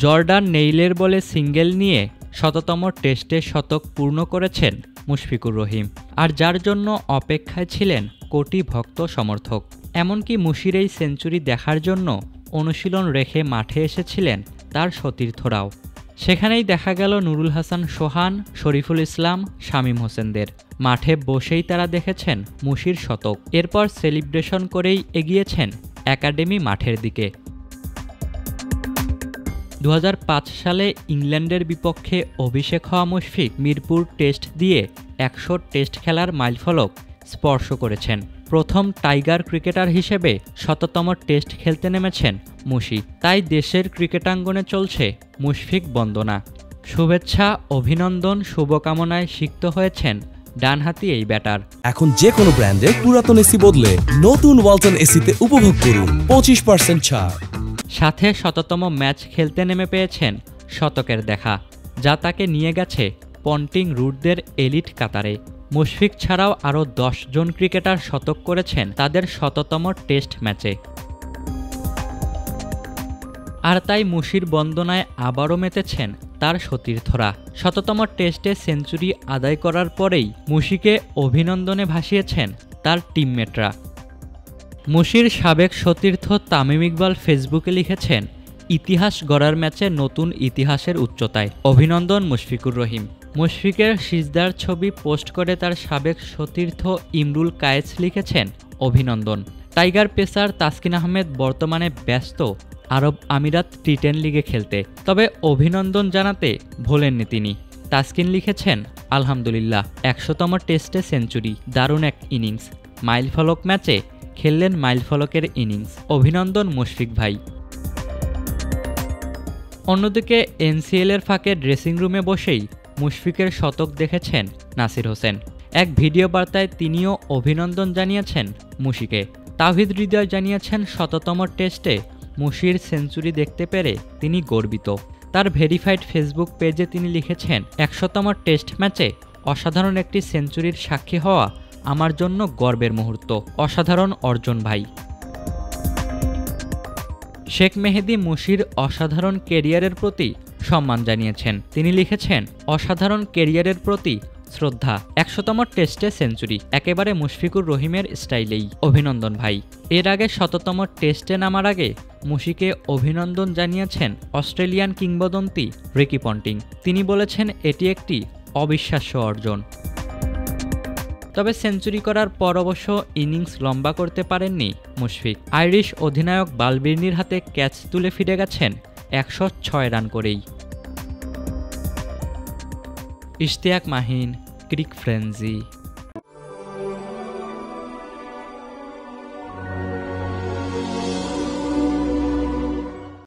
Jordan নেইলের বলে single নিয়ে শততম টেস্টে শতক পূর্ণ করেছেন মুশফিকুর রহিম, আর যার জন্য অপেক্ষায় ছিলেন কোটি ভক্ত সমর্থক। এমনকি মুশির এই সেঞ্চুরি দেখার জন্য অনুশীলন রেখে মাঠে এসেছিলেন তার সতীর্থরাও। সেখানেই দেখা গেল নুরুল হাসান সোহান, শরীফুল ইসলাম, শামীম হোসেনদের। মাঠে বসেই তারা দেখেছেন মুশির শতক, এরপর সেলিব্রেশন করেই এগিয়েছেন একাডেমি মাঠের দিকে। 2005 সালে ইংল্যান্ডের বিপক্ষে অভিষেক হওয়া মুশফিক মিরপুর টেস্ট দিয়ে 100 টেস্ট খেলার মাইলফলক স্পর্শ করেছেন। প্রথম টাইগার ক্রিকেটার হিসেবে শততম টেস্ট খেলতে নেমেছেন মুশি। তাই দেশের ক্রিকেটাঙ্গনে চলছে মুশফিক বন্দনা। শুভেচ্ছা, অভিনন্দন, শুভকামনায় সিক্ত হয়েছেন ডানহাতি এই ব্যাটার। এখন যে কোনো ব্র্যান্ডের পুরাতন এসি বদলে নতুন ওয়ালটন এসিতে উপভোগ করুন 25% ছাড়। সাথে শততম ম্যাচ খেলতে নেমে পেয়েছেন শতকের দেখা, যা তাকে নিয়ে গেছে পন্টিং রুটদের এলিট কাতারে। মুশফিক ছাড়াও আরও 10 জন ক্রিকেটার শতক করেছেন তাদের শততম টেস্ট ম্যাচে। আর তাই মুশির বন্দনায় আবারও মেতেছেন তার সতীর্থরা। শততম টেস্টে সেঞ্চুরি আদায় করার পরেই মুশিকে অভিনন্দনে ভাসিয়েছেন তার টিমমেটরা। মুশির সাবেক সতীর্থ তামিম ইকবাল ফেসবুকে লিখেছেন, ইতিহাস গড়ার ম্যাচে নতুন ইতিহাসের উচ্চতায়, অভিনন্দন মুশফিকুর রহিম। মুশফিকের সিজদার ছবি পোস্ট করে তার সাবেক সতীর্থ ইমরুল কায়েস লিখেছেন, অভিনন্দন। টাইগার পেসার তাসকিন আহমেদ বর্তমানে ব্যস্ত আরব আমিরাত টি10 লিগে খেলতে, তবে অভিনন্দন জানাতে ভোলেননি তিনি। তাসকিন লিখেছেন, আলহামদুলিল্লাহ, 100তম টেস্টে সেঞ্চুরি, দারুণ এক ইনিংস। মাইলফলক ম্যাচে খেললেন মাইলফলকের ইনিংস, অভিনন্দন মুশফিক ভাই। অন্যদিকে এনসিএলের ফাঁকে ড্রেসিং রুমে বসেই মুশফিকের শতক দেখেছেন নাসির হোসেন। এক ভিডিও বার্তায় তিনিও অভিনন্দন জানিয়েছেন মুশিকে। তাওহিদ হৃদয় জানিয়েছেন, শততম টেস্টে মুশির সেঞ্চুরি দেখতে পেরে তিনি গর্বিত। তার ভেরিফাইড ফেসবুক পেজে তিনি লিখেছেন, 100তম টেস্ট ম্যাচে অসাধারণ একটি সেঞ্চুরির সাক্ষী হওয়া আমার জন্য গর্বের মুহূর্ত, অসাধারণ অর্জন ভাই। শেখ মেহেদী মুশির অসাধারণ কেরিয়ারের প্রতি সম্মান জানিয়েছেন। তিনি লিখেছেন, অসাধারণ কেরিয়ারের প্রতি শ্রদ্ধা, 100তম টেস্টে সেঞ্চুরি, একেবারে মুশফিকুর রহিমের স্টাইলেই, অভিনন্দন ভাই। এর আগে 100তম টেস্টে নামার আগে মুশিকে অভিনন্দন জানিয়েছেন অস্ট্রেলিয়ান কিংবদন্তি রিকি পন্টিং। তিনি বলেছেন, এটি একটি অবিশ্বাস্য অর্জন। তবে সেঞ্চুরি করার পর অবশ্য ইনিংস লম্বা করতে পারেননি মুশফিক। আইরিশ অধিনায়ক বালবির্নির হাতে ক্যাচ তুলে ফিরে গেছেন 106 রান করেই। ইশতিয়াক মাহিন, ক্রিক ফ্রেঞ্জি।